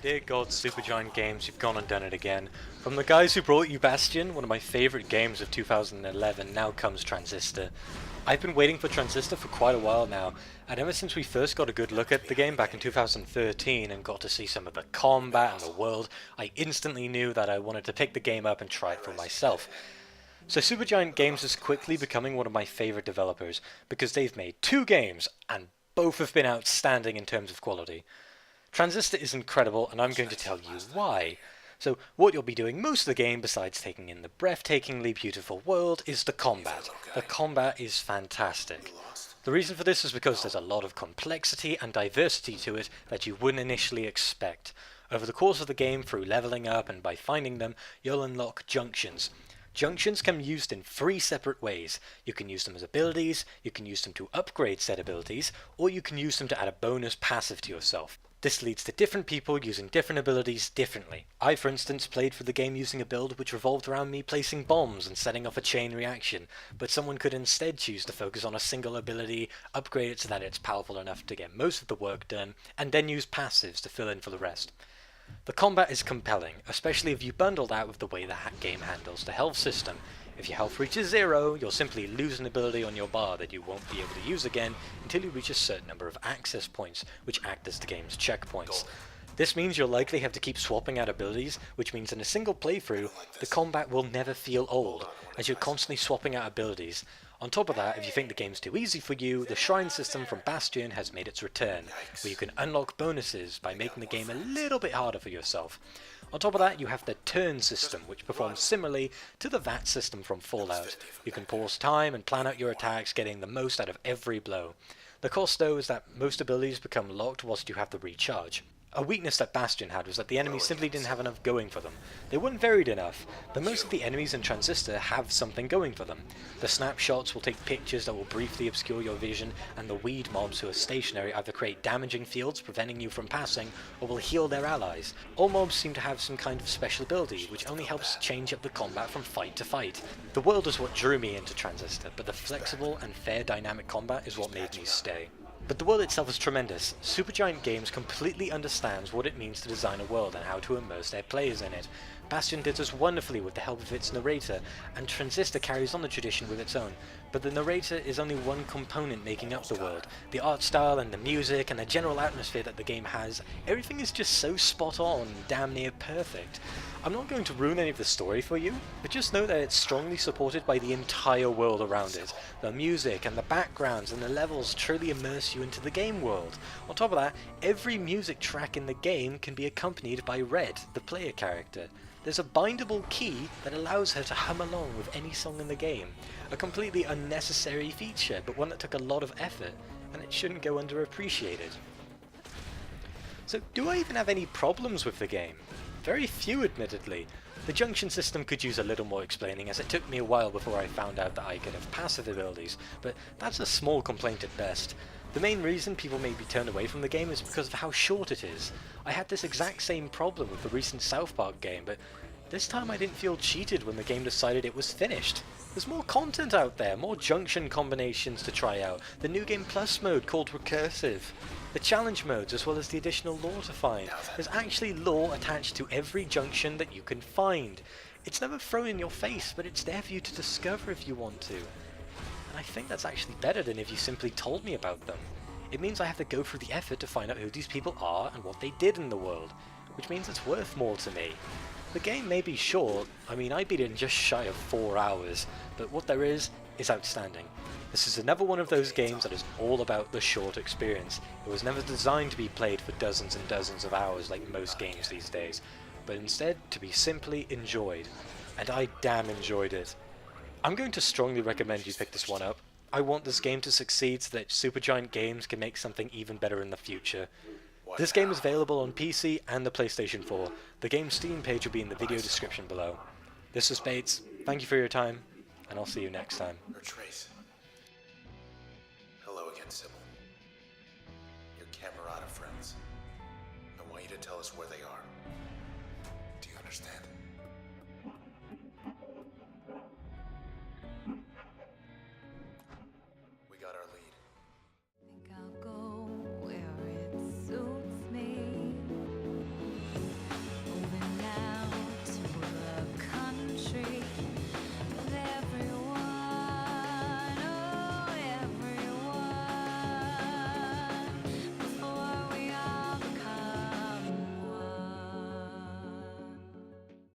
Dear God, Supergiant Games, you've gone and done it again. From the guys who brought you Bastion, one of my favourite games of 2011, now comes Transistor. I've been waiting for Transistor for quite a while now, and ever since we first got a good look at the game back in 2013 and got to see some of the combat and the world, I instantly knew that I wanted to pick the game up and try it for myself. So Supergiant Games is quickly becoming one of my favourite developers, because they've made 2 games, and both have been outstanding in terms of quality. Transistor is incredible, and I'm going to tell you why. So what you'll be doing most of the game, besides taking in the breathtakingly beautiful world, is the combat. The combat is fantastic. The reason for this is because there's a lot of complexity and diversity to it that you wouldn't initially expect. Over the course of the game, through leveling up and by finding them, you'll unlock junctions. Junctions can be used in 3 separate ways. You can use them as abilities, you can use them to upgrade said abilities, or you can use them to add a bonus passive to yourself. This leads to different people using different abilities differently. I, for instance, played for the game using a build which revolved around me placing bombs and setting off a chain reaction, but someone could instead choose to focus on a single ability, upgrade it so that it's powerful enough to get most of the work done, and then use passives to fill in for the rest. The combat is compelling, especially if you bundle that with the way the game handles the health system. If your health reaches 0, you'll simply lose an ability on your bar that you won't be able to use again until you reach a certain number of access points, which act as the game's checkpoints. This means you'll likely have to keep swapping out abilities, which means in a single playthrough, the combat will never feel old, as you're constantly swapping out abilities. On top of that, if you think the game's too easy for you, the shrine system from Bastion has made its return, where you can unlock bonuses by making the game a little bit harder for yourself. On top of that, you have the turn system, which performs similarly to the VAT system from Fallout. You can pause time and plan out your attacks, getting the most out of every blow. The cost though is that most abilities become locked whilst you have the recharge. A weakness that Bastion had was that the enemies simply didn't have enough going for them. They weren't varied enough, but most of the enemies in Transistor have something going for them. The snapshots will take pictures that will briefly obscure your vision, and the weed mobs who are stationary either create damaging fields preventing you from passing, or will heal their allies. All mobs seem to have some kind of special ability, which only helps change up the combat from fight to fight. The world is what drew me into Transistor, but the flexible and fair dynamic combat is what made me stay. But the world itself is tremendous. Supergiant Games completely understands what it means to design a world and how to immerse their players in it. Bastion did this wonderfully with the help of its narrator, and Transistor carries on the tradition with its own. But the narrator is only one component making up the world. The art style and the music and the general atmosphere that the game has, everything is just so spot on, damn near perfect. I'm not going to ruin any of the story for you, but just know that it's strongly supported by the entire world around it. The music and the backgrounds and the levels truly immerse you into the game world. On top of that, every music track in the game can be accompanied by Red, the player character. There's a bindable key that allows her to hum along with any song in the game. A completely unnecessary feature, but one that took a lot of effort, and it shouldn't go underappreciated. So, do I even have any problems with the game? Very few, admittedly. The junction system could use a little more explaining, as it took me a while before I found out that I could have passive abilities, but that's a small complaint at best. The main reason people may be turned away from the game is because of how short it is. I had this exact same problem with the recent South Park game, but this time I didn't feel cheated when the game decided it was finished. There's more content out there, more junction combinations to try out, the New Game Plus mode called Recursive, the challenge modes as well as the additional lore to find. There's actually lore attached to every junction that you can find. It's never thrown in your face, but it's there for you to discover if you want to. And I think that's actually better than if you simply told me about them. It means I have to go through the effort to find out who these people are and what they did in the world, which means it's worth more to me. The game may be short, I mean I beat it in just shy of 4 hours, but what there is outstanding. This is another one of those games that is all about the short experience. It was never designed to be played for dozens and dozens of hours like most games these days, but instead to be simply enjoyed. And I damn enjoyed it. I'm going to strongly recommend you pick this one up. I want this game to succeed so that Supergiant Games can make something even better in the future. This game is available on PC and the PlayStation 4. The game's Steam page will be in the video description below. This was Bates, thank you for your time, and I'll see you next time. Trace. Hello again, Sybil. Your Camerata friends. I want you to tell us where they are. Do you understand?